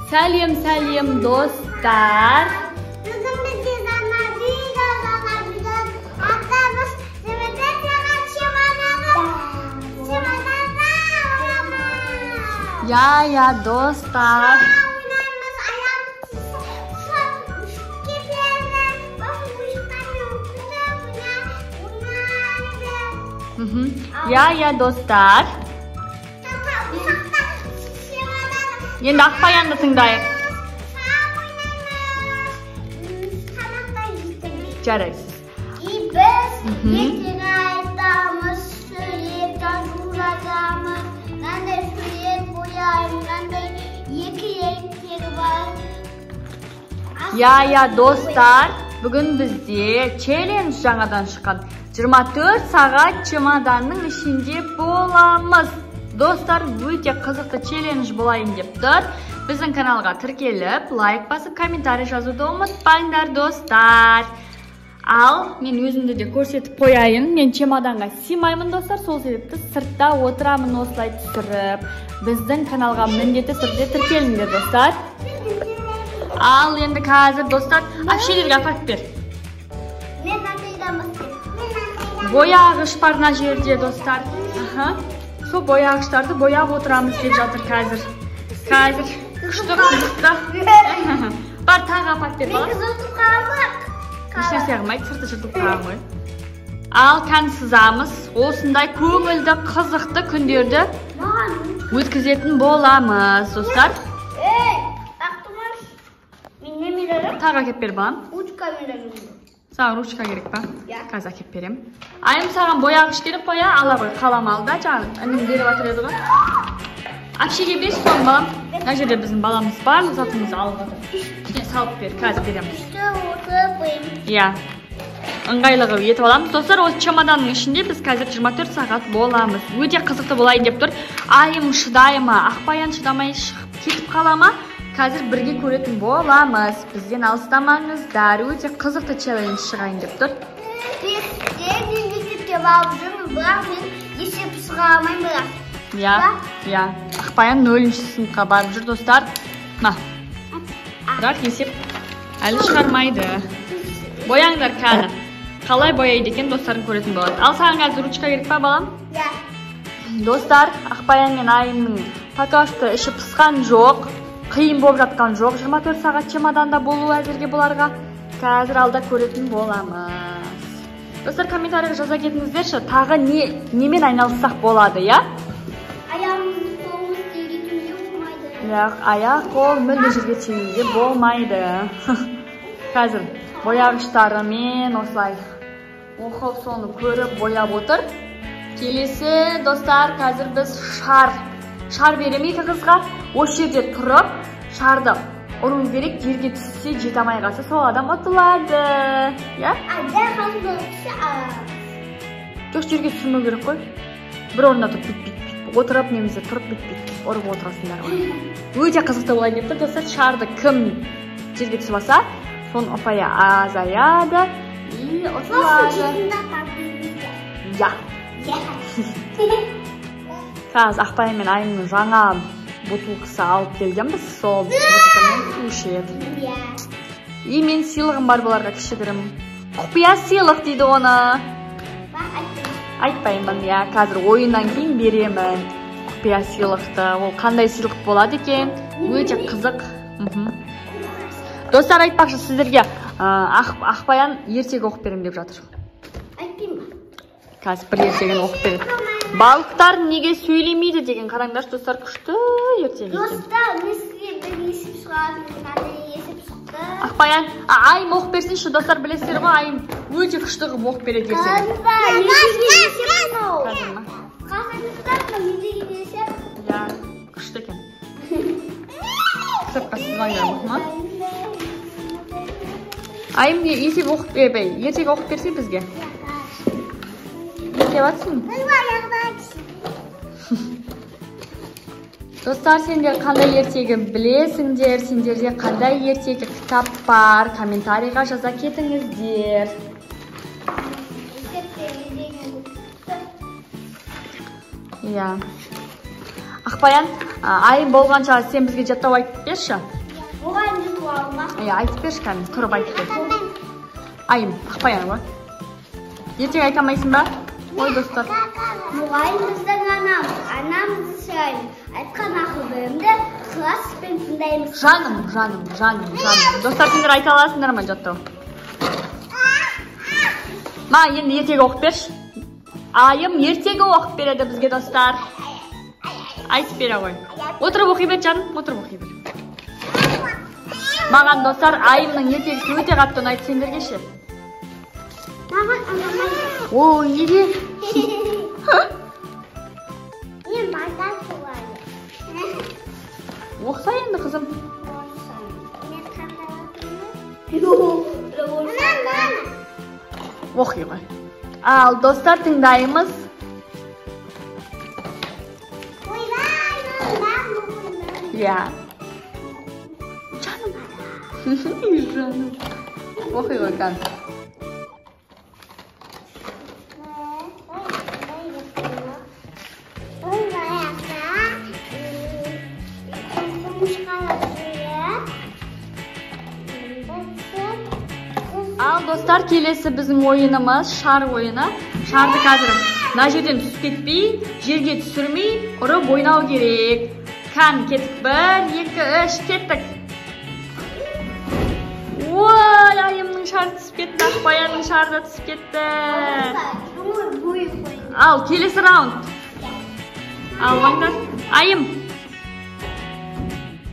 Сәлем достар. Бүгін бізде атамыз Я достар. Я достар. Енді Ақбаянды тыңдайық. Жарайсыз. Біз ертең айтамыз, сурет жазуладамыз, қандай сурет бояймыз, қандай екі еңтері бар. Я достар, бүгін бізде челлендж жаңадан шыққан. 24 сағат чемоданның ішінде боламыз. Достар, өте қызықты челлендж болайын деп тұр. Біздің каналға тіркеліп, лайк басып, комментарий жазуды ұмытпаңдар, достар. Ал, мен өзімді де көрсетіп қояйын. Мен чемоданға сыймаймын, достар. Сол себепті сыртта отырамын осылай түсіріп. Біздің каналға міндетті түрде тіркеліңдер, достар. Ал, енді қазір, достар, әпшелерге апарып бер. Мен атайдамыз. Бояғыш бар мына жерде, достар. Сол бояғыштарды бояп отырамыз деп жатыр қазір. Күшті қызықты. Бар, тағы апарып бер, бала. Мен қызылтып қалмақ. Ешнәрсе қылмайды, сырты жыртылып қалған ғой. Ал тән сызамыз. Осындай көңілді, қызықты күндерді өткізетін боламыз, достар. Ақтымаш, мен не мерерім? Тағы әкеп бер, балам. Ручка мерерім. Саған ручка керек па? Қазір әкеп берем. Айым саған бояғыш керек қоя, ала ғой, қалам алды, жаңағы інім беріп жатыр еді ғой. Әпшеге бер, соң балам. Мына жерде біздің баламыз бар, затымызды алып жатыр. Ішіне салып бер, қазір береміз. Ыңғайлығы етіп аламыз. Достар, осы чемоданның ішінде біз қазір 24 сағат боламыз. Өте қызықты болайын деп тұр. Айым шыдай ма, Ақбаян шыдамай кетіп қала ма? Қазір бірге көретін боламыз. Бізден алыстамаңыздар. Өте қызықты челлендж шығайын деп тұр. Мен мектепке барып жүрмін, бірақ мен есеп шыға алмаймын бірақ. Ақбаян 0-ші сыныпқа барып жүр, достар. Бірақ есеп әлі шығармайды. Бояңдар қазір. Қалай бояйды екен, достарын көретін болады. Ал саған қазір ручка керек па, балам? Достар, Ақбаян мен Айымның пока что іші пысқан жоқ. Қиын болып жатқан жоқ. 24 сағат чемоданда болу әзірге бұларға. Қазір алда көретін боламыз. Достар, комментарийға жаза кетіңіздерші. Тағы немен айналыссақ болады, я? Аяғымыз қолымыз тиге түйе болмайды. Аяқ қол мүлде жерге тиюге болмайды. Қазір бояғыштарымен осылай оқып соны көріп бояп отыр. Келесі, достар, қазір біз шар берем екі қызға. Осы жерде тұрып, шарды ұру керек, жерге түссе жете алмай қалса, сол адам ұтылады. Жоқ, жерге түсірмеу керек қой. Бір орында тұрып бит отырып, немесе тұрып бит ұрып отырасыңдар. Өте қызықты болайын деп тұр, достар. Шарды кім жерге түсіп алса, соның ұпайы азаяды и ұтылады. Қазір Ақбаян мен Айымның жаңа бутылкасы алып келгенбіз, сол бутылкамен су ішеді. И мен сыйлығым бар бұларға, кішігірім. Құпия сыйлық дейді оны. Айтпаймын, қазір ойыннан кейін беремін құпия сыйлықты. Ол қандай сыйлық болады екен? Өте қызық. Достар, айтпақшы сіздерге Ақбаян ертегі оқып берем деп жатыр. Айтпаймын. Қазір бір ертегін оқып береді. Балықтар неге сөйлемейді деген қараңдар, достар, күшті ертегі екен. Достар, мен сізге бір есіп шығатын, қандай есіп шықты. Ақбаян, Айым оқып берсінші, достар, білесіздер ғой, Айым өте күшті қылып оқып береді ертегі. Күшті екен. Кітапқа сызғандар мұхма. Айым есеп оқып бербей, ертегі оқып берсе бізге. Не деватсың? Достар, сендер қандай ертегі білесіңдер? Сендерде қандай ертегі кітап бар? Комментарийға жаза кетіңіздер. Ақбаян, Айым болғанша сен бізге жаттау айтып берші. Alma. Айтып берші кәдімгі, тұрып айтып бер. Айым, Ақбаян ғой. Ертең айта алмайсың ба? Ой, достар. Мұғайын біздің анамызды сөйлеймін. Айтқан ақылдарымды класспен тыңдаймыз. Жаным. Достар, сендер айта аласыңдар ма жаттау? Ма, енді ертегі оқып берші. Айым ертегі оқып береді бізге, достар. Айтып бере ғой. Отырып оқи бер, жаным, отырып оқи бер. Маған, достар, айымның ертегісі өте қатты ұнайды, сендерге ше. Маған ұнамайды. Ой, неге? Мен базар солайды. Оқса енді, қызым. Оқи ғой. Ал, достар, тыңдаймыз. Я. Жаным. Оқи ғой, кән. Ал, достар, келесі біздің ойынымыз шар ойыны. Шарды қазір мына жерден түсіп кетпей, жерге түсірмей, ұрып ойнау керек. Кән, кеттік. 1, 2, 3, кеттік. Ой, айымның шары түсіп кетті, Ақбаянның шары да түсіп кетті. Ал, келесі раунд. Ал, ойындар. Айым.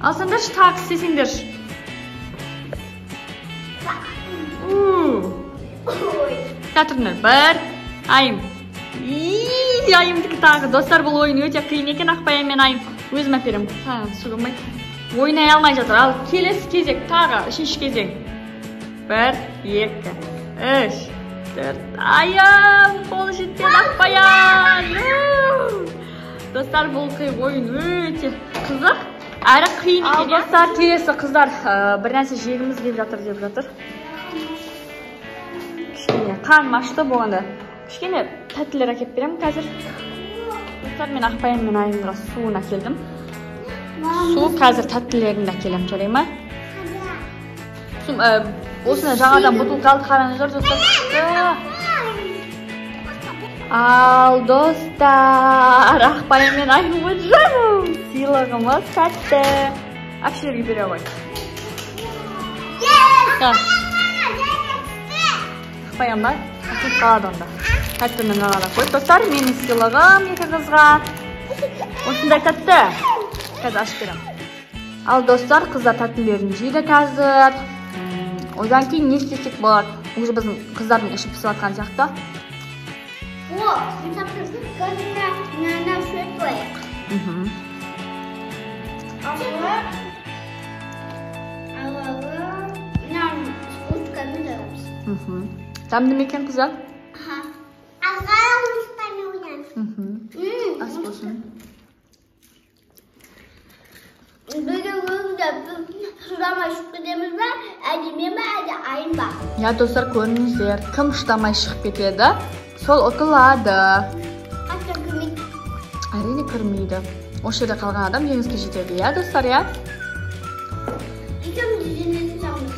Алсаңдаршы, тағы істесеңдерші. Кәтірінер. 1, айым. Айымдікі тағы. Достар, бұл ойын өте қиын екен, Ақбаян мен айым. Өзім әперім. Сұғымайды. Ойнай алмай жатыр. Ал, келесі кезек, тағы, 3-ші кезең. 1, 2, 3, 4. Айым, қолы жеткен Ақбаян. Достар, бұл ойын өте қызық. Әрі қиын екен. Достар, келесі қыздар бір нәрсе жегіміз келіп жатыр деп жатыр. Кішкене қарным ашты болғанда. Кішкене тәттілер әкеп беремін қазір. Достар, мен Ақбаян мен айымға суын әкелдім. Су қазір тәттілерін әкелем, жарай ма? Осыны жаңадан бұтылқа алды, қараңыздар, достар. Ал, достар, Ақбаян мен айымға жаным. Сыйлығымыз тәтті. Әпшілерге бере ғой. Ақбаян ба? Әкеп қалады онда. Тәттінің ағала қой. Достар, менің сыйлығым екі қызға. Осындай тәтті. Қазір ашып берем. Ал, достар, қыздар тәттілерін жейді қазір. Одан кейін не істесек болады? Уже біздің қыздардың ішіп пісіп атқан сияқты. О, қазір мына шөп қояйық. Тәмді ме екен, қыздар? Ағара ұшпаны ойнамыз. Ас болсын. Бүгін өзімде шыдамай шығып кетеміз бе? Әлде мен бе, әлде айым ба? Я, достар, көріңіздер. Кім шыдамай шығып кетеді, сол ұтылады. Қатты кірмейді. Әрине кірмейді. Осы жерде қалған адам жеңіске жетеді. Я, достар, я? Екеумізді жеңетін жағымыз.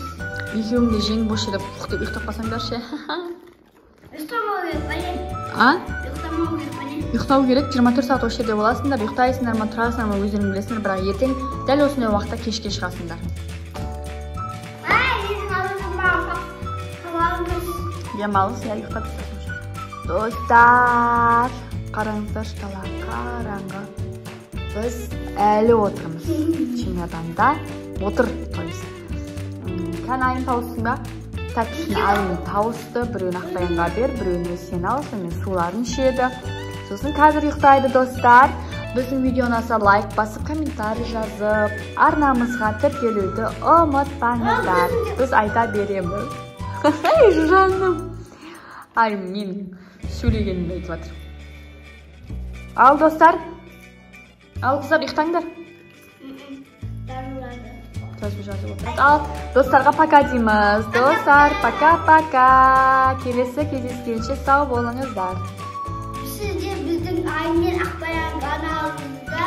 Екеуіңді жеңіп осы жерде құқтып ұйықтап қалсаңдар ше. Ұйықтамау керек, бәле. Ұйықтамау керек, бәле. Ұйықтау керек, 24 сағат осы жерде боласыңдар, ұйықтайсыңдар ма, тұрасыңдар ма, өздерің білесіңдер, бірақ ертең дәл осындай уақытта кешке шығасыңдар. Демалыс, я ұйықтап тұрсың. Достар, қараңыздар, штала қараңғы. Біз әлі отырмыз. Чемоданда отыр, тойыз. Кән айым тауыстың ба? Тәттісін айым тауысты, біреуін Ақбаянға бер, біреуін сен ал, сонымен суларын ішеді. Сосын қазір ұйықтайды, достар. Біздің видеоны аса лайк басып, комментарий жазып, арнамызға тіркелуді ұмытпаңыздар. Біз айта береміз. Жаным. Айым мен сөйлегенімді айтып жатыр. Ал, достар. Ал, қыздар, ұйықтаңдар. Ал, достарға пока дейміз. Достар, пока-пока. Келесі кездескенше сау болыңыздар. Сізде біздің аймен Ақбаян каналында